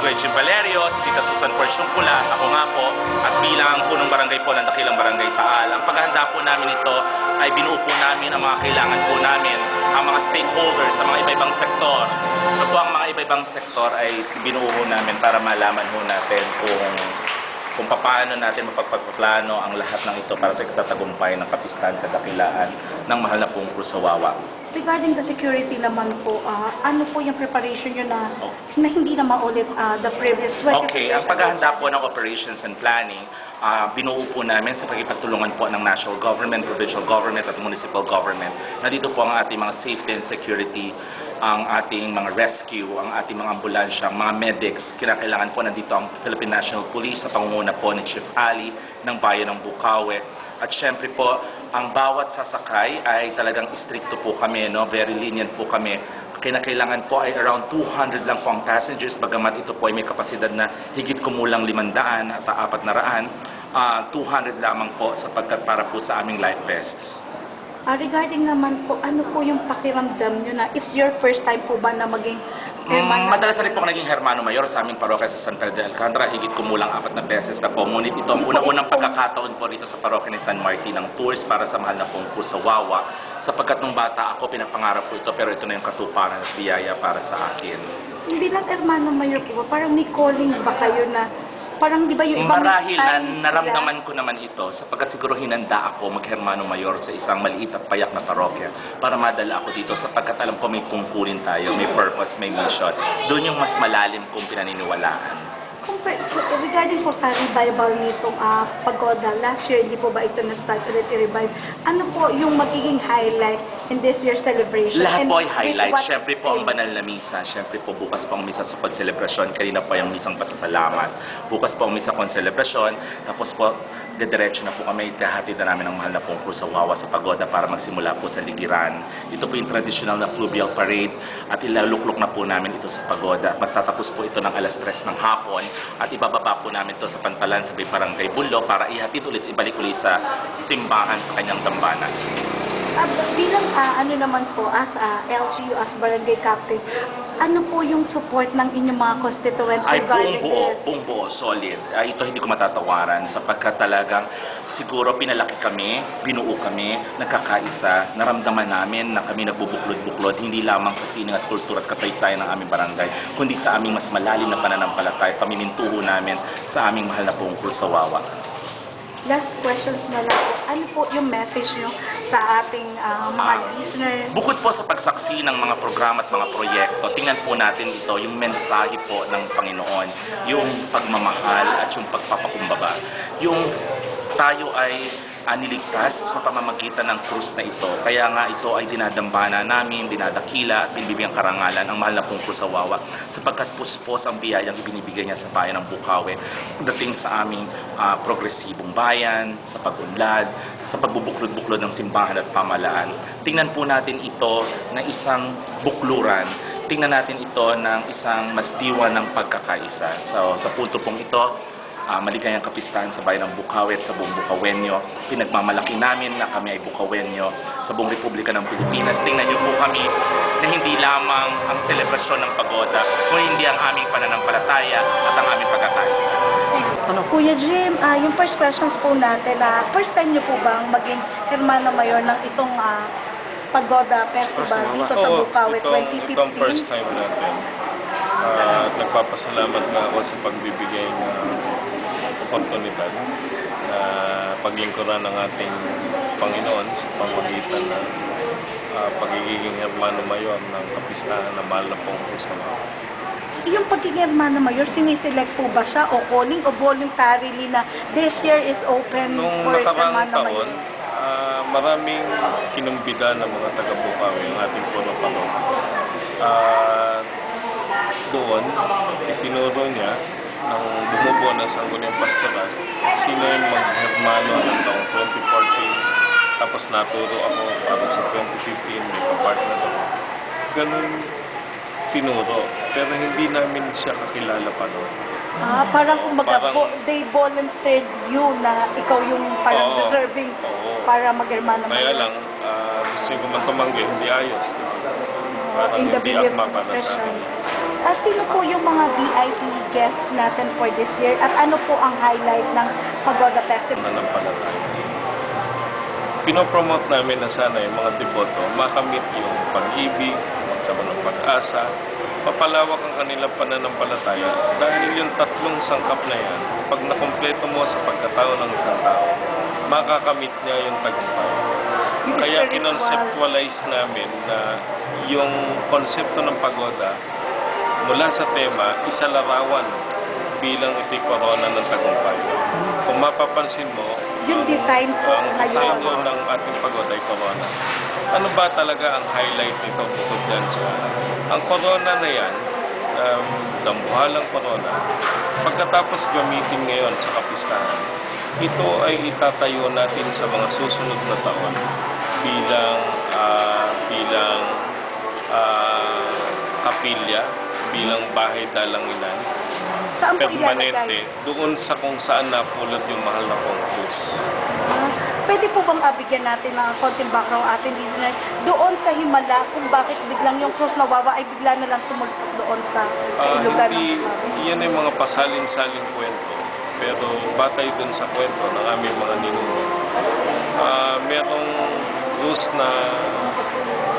Kuya Jim Valerio, si Tita Susan Porciuncula, ako nga po, at bilang punong barangay po ng Dakilang Barangay Taal. Ang paghahanda po namin ito ay binuo po namin ang mga kailangan po namin, ang mga stakeholders, ang mga iba-ibang sektor. So po ang mga iba-ibang sektor ay binuo namin para malaman po natin kung paano natin mapagpaplano ang lahat ng ito para sa ikatatagumpay ng kapistahan kadakilaan ng mahal na pong Cruz sa Wawa. Regarding the security naman po, ano po yung preparation nyo na hindi na maulit the previous 20 Okay, ang paghahanda po ng operations and planning, binuo po namin sa pagkipagtulungan po ng national government, provincial government at municipal government. Nandito po ang ating mga safety and security, ang ating mga rescue, ang ating mga ambulansya, ang mga medics. Kinakailangan po nandito ang Philippine National Police sa pangunguna po ni Chief Ali ng Bayan ng Bukawi. At syempre po, ang bawat sasakay ay talagang stricto po kami, no? Very lenient po kami. Kinakailangan po ay around 200 lang po ang passengers, bagamat ito po ay may kapasidad na higit kumulang 500 at 400, 200 lamang po sapagkat para po sa aming life vests. Regarding naman po, ano po yung pakiramdam nyo na it's your first time po ba na maging Madalas na rin po ako naging Hermano Mayor sa aming parokya sa San Pedro de Alcantara. Higit kumulang 4 na beses na po. Ngunit ito ang unang pagkakataon po rito sa parokya ni San Martin ng tours para sa mahal na pong Cruz sa Wawa. Sapagkat nung bata ako, pinapangarap ko ito, pero ito na yung katuparan at biyaya para sa akin. Bilang Hermano Mayor po, parang may calling ba kayo na parang di ba yung ibang marahil naramdaman ko naman ito sapagkat siguro hinanda ako mag-Hermano Mayor sa isang maliit at payak na parokya para madala ako dito sapagkat alam ko may tungkulin tayo, may purpose, may mission. Doon yung mas malalim kong pinaniniwalaan. Regarding po sa revival nitong pagoda, last year hindi po ba ito na-start ulit i-revive? Ano po yung magiging highlight in this year's celebration? Lahat po ay highlight. Siyempre po ang banal na misa. Siyempre po bukas po ang misa sa pagselebrasyon. Kanina po yung misang pasasalamat. Bukas po ang misa kong selebrasyon. Tapos po, dediretso na po kami. Itahatid na namin ang mahal na pong Cruz sa Wawa sa pagoda para magsimula po sa ligiran. Ito po yung traditional na fluvial parade at ilaluklok na po namin ito sa pagoda. Magtatapos po ito ng alas 3 ng hapon at ibababa po namin ito sa Pantalan sa Barangay Bulo para ihatid ulit, ibalik ulit sa simbahan sa kanyang dambana. Bilang ano naman po, as LGU, as barangay captain, ano po yung support ng inyong mga constituents regarding this? Buong buo, solid. Ito hindi ko matatawaran sapagkat talagang siguro pinalaki kami, binuo kami, nagkakaisa, naramdaman namin na kami nagbubuklod-buklod, hindi lamang sa sining at kultura at kasaysayan ng aming barangay, kundi sa aming mas malalim na pananampalataya, pamimintuho namin sa aming mahal na pong Cruz sa Wawa. Last questions na lang po. Ano po yung message nyo sa ating mga listeners? Bukod po sa pagsaksi ng mga programa at mga proyekto, tingnan po natin ito, yung mensahe po ng Panginoon, yung pagmamahal at yung pagpapakumbaba. Yung tayo ay niligtas sa pamamagitan ng krus na ito. Kaya nga ito ay dinadambana namin, dinadakila at binibigyang karangalan ang mahal na pong Cruz sa Wawa sapagkat puspos ang biyayang ibinibigay niya sa bayan ng Bukawi dating sa aming progresibong bayan, sa pag-unlad, sa pagbubuklod-buklod ng simbahan at pamalaan. Tingnan po natin ito na isang bukluran. Tingnan natin ito ng isang masdiwa ng pagkakaisa. So, sa punto pong ito, maligayang kapistahan sa bayan ng Bukawi at sa buong Bukawenyo. Pinagmamalaki namin na kami ay Bukawenyo sa buong Republika ng Pilipinas. Tingnan niyo po kami na hindi lamang ang selebrasyon ng pagoda, kundi hindi ang aming pananampalataya at ang aming pagkakaisa. Kuya Jim, yung first questions po natin, first time niyo po bang maging Hermano Mayor ng itong Pagoda Festival dito sa Bukawi 2015? Itong first time natin. Nagpapasalamat nga ako sa pagbibigay ng oportunidad na paglingkuran ng ating Panginoon sa pamamagitan ng pagiging Hermano Mayor ng kapistahan na mahal na pong Cruz sa Wawa. Yung pagiging Hermano Mayor, siniselect po ba siya o calling o voluntarily na this year is open Nung for nakarang Hermano taon, Mayor? maraming kinumbida ng mga taga-Bukawi ang ating puno-pano. Doon, itinuro niya nang bumubuo ng sangguniang pastoral sino yung mag-hermano ng taong 2014 tapos naturo ako para sa 2015 may kapartner ako. Ganun tinuro. Pero hindi namin siya kakilala pa noon. Parang kumbaga, they volunteered you na ikaw yung parang deserving para mag-Hermano Mayor. Kaya lang, gusto ko man tumanggi, hindi ayos. Parang in the hindi belief akma para sa profession. akin. Sino po yung mga VIP guests natin for this year at ano po ang highlight ng Pagoda Festival? Nananampalataya. Pinopromote namin na sana yung mga deboto makamit yung pag-ibig, magkaroon ng pag-asa, papalawak ang kanilang pananampalataya dahil yung tatlong sangkap na yan, pag nakompleto mo sa pagkatao ng isang tao, makakamit niya yung tagumpay. Yung Kaya spiritual. kinonceptualize namin na yung konsepto ng pagoda mula sa tema, isalarawan bilang iti korona ng tagumpay. Kung mapapansin mo, Yung design po ang ngayon. design ng ating pagoda ay corona. Ano ba talaga ang highlight nito bukod dyan sa... Ang corona na yan, dambuhalang corona, pagkatapos gamitin ngayon sa kapistahan, ito ay itatayo natin sa mga susunod na taon bilang kapilya, bilang bahay dalanginan, Saan po permanente, ilalagay? doon sa kung saan napulot yung mahal na pong krus. Pwede po bang abigyan natin ng konting background ating listener doon sa Himala kung bakit biglang yung cross na wawa ay bigla na lang tumulpok doon sa lugar Hindi, ng yan ay mga pasalin-saling kwento. Pero batay dun sa kwento ng aming mga ninuno. Merong krus na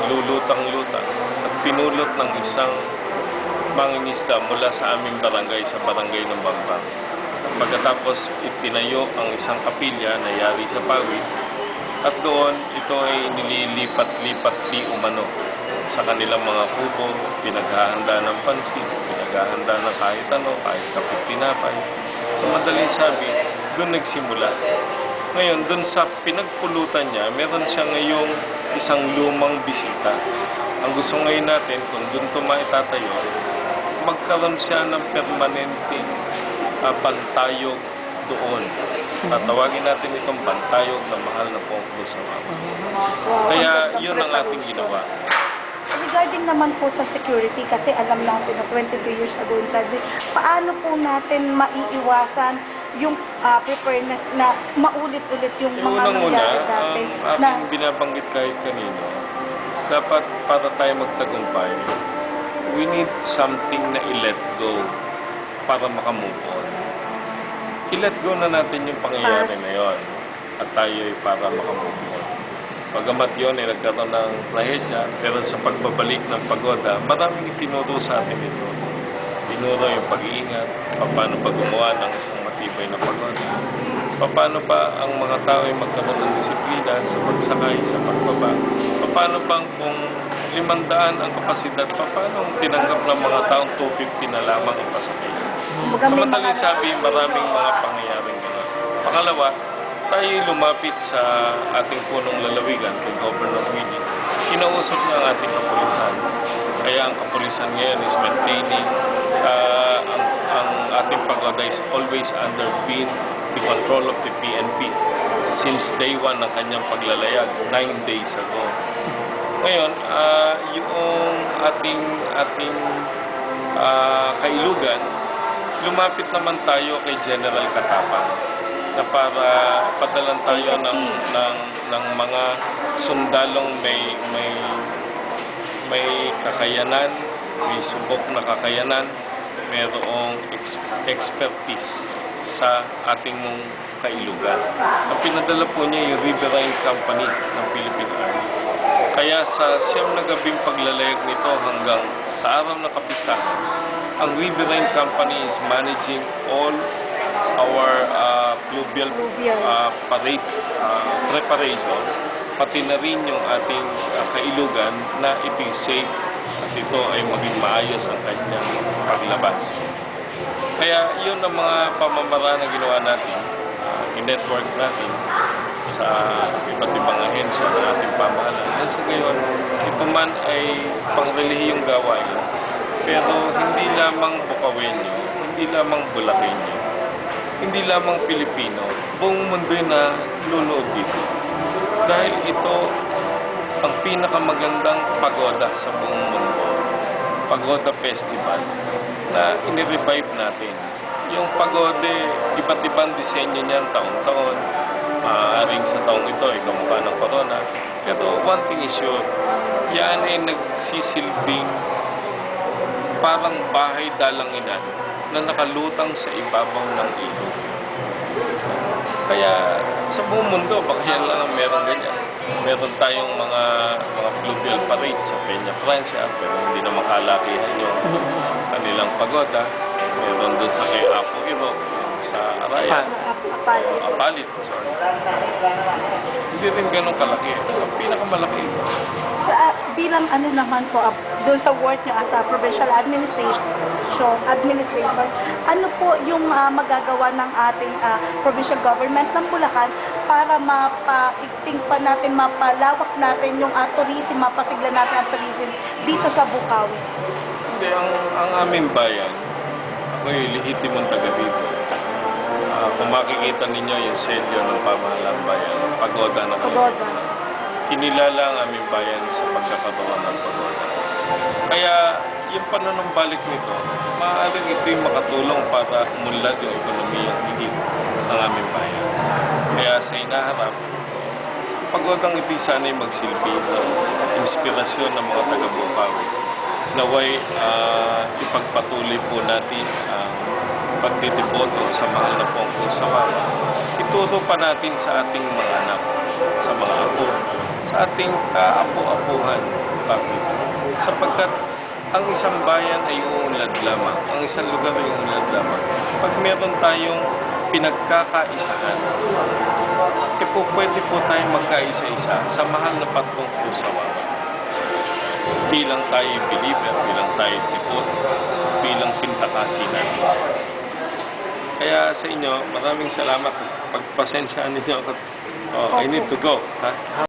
lulutang-lutang at pinulot ng isang mangingisda mula sa aming barangay, sa barangay ng Bambang. Pagkatapos itinayo ang isang kapilya na yari sa pawid at doon ito ay nililipat-lipat di umano sa kanilang mga kubo, pinaghahanda ng pansit, pinaghahanda ng kahit ano, kahit kapit tinapay. So madaling sabi, doon nagsimula. Ngayon, doon sa pinagpulutan niya, meron siya ngayong isang lumang bisita. Ang gusto ngayon natin, kung doon ito maitatayo, magkaroon siya ng permanenteng bantayog doon. Tatawagin natin itong bantayog na mahal na pong krus ng Ama. Kaya yun ang ating ginawa. Regarding naman po sa security, kasi alam natin na 22 years ago in charge, paano po natin maiiwasan yung preparedness na maulit-ulit yung mga Unang-una, nangyari dati? ang aking binabanggit kahit kanino, dapat para tayo magtagumpay, we need something na i-let go para makamove on. I-let go na natin yung pangyayari na yon at tayo ay para makamove on. Pagamat yun ay nagkaroon ng trahedya, pero sa pagbabalik ng pagoda, maraming itinuro sa atin ito. Tinuro yung pag-iingat, paano pa gumawa ng isang matibay na pagoda, paano pa ang mga tao ay magkaroon ng disiplina sa pagsakay, sa pagbaba, paano bang kung 500 ang kapasidad, paano tinanggap ng mga taong 250 na lamang ang pasakay. Kumbaga, Sa may madaling mga- sabi, maraming mga pangyayaring gano'n. Pangalawa, tayo lumapit sa ating punong lalawigan, kay Governor Willie. Kinausap niya ang ating kapulisan. Kaya ang kapulisan ngayon is maintaining ang ating pagoda is always under the control of the PNP since day 1 ng kanyang paglalayag, 9 days ago. Ngayon, yung ating kailugan, lumapit naman tayo kay General Katapang na para padalan tayo ng mga sundalong may kakayanan, may subok na kakayanan, mayroong expertise sa ating kailugan. Ang pinadala po niya yung Riverine Company ng Philippine Army. Kaya sa siyam na gabing paglalayag nito hanggang sa araw na kapistahan, ang Riverine Company is managing all our fluvial parade preparation, pati na rin yung ating kailugan na ito'y safe at ito ay maging maayos ang kanyang paglabas. Kaya yun ang mga pamamaraan na ginawa natin, in-network natin sa iba't ibang ahensya ng ating pamahalaan. At sa gayon, ito man ay pangrelihiyong gawain, pero hindi lamang Bukawenyo, hindi lamang Bulakenyo, hindi lamang Pilipino, buong mundo'y na lunood dito. Dahil ito ang pinakamagandang pagoda sa buong mundo. Pagoda Festival na inirevive natin. Yung pagode, iba't ibang disenyo niyan taon-taon. Maaaring sa taong ito ay kamukha ng corona. Pero one thing is sure, yan ay nagsisilbing parang bahay dalanginan na nakalutang sa ibabaw ng ilog. Kaya sa buong mundo, baka yan lang ang meron ganyan. Meron tayong mga fluvial parade sa Peña Francia, pero hindi na makalakihan yung kanilang pagoda. Meron doon sa kay Apo Iro, sa Araya, Apalit, sorry. Hindi rin ganun kalaki. Ang pinakamalaki. Bilang ano naman po, doon sa work nyo as a provincial administrator, ano po yung magagawa ng ating provincial government ng Bulacan para mapaigting pa natin, mapalawak natin yung tourism, mapasigla natin ang tourism dito sa Bukawi? Hindi, ang aming bayan, ako'y lehitimong taga dito. Kung makikita ninyo yung selyo ng pamahalaan bayan, pagoda na Pagoda. Kinilala ang aming bayan sa pagkakaroon ng pagoda. Kaya yung panunumbalik nito, maaaring ito'y makatulong para umunlad yung ekonomiyang higit ng aming bayan. Kaya sa inaharap, pagodang ito'y sana'y magsilbi ng inspirasyon ng mga taga-Bukawi. Naway ipagpatuloy po natin ang pagtitiboto sa mahal na pong Kusawawa. Ituro pa natin sa ating mga anak, sa mga apo, sa ating kaapo-apuhan. Bakit? Sapagkat ang isang bayan ay uunlad lamang, ang isang lugar ay uunlad lamang. Pag meron tayong pinagkakaisahan, po pwede po tayong magkaisa-isa sa mahal na patrong Kusawawa. Bilang tayo believer, bilang tayo tipot, bilang pintakasi natin. Kaya sa inyo, maraming salamat. Pagpasensyaan ninyo ako. I need to go. Ha?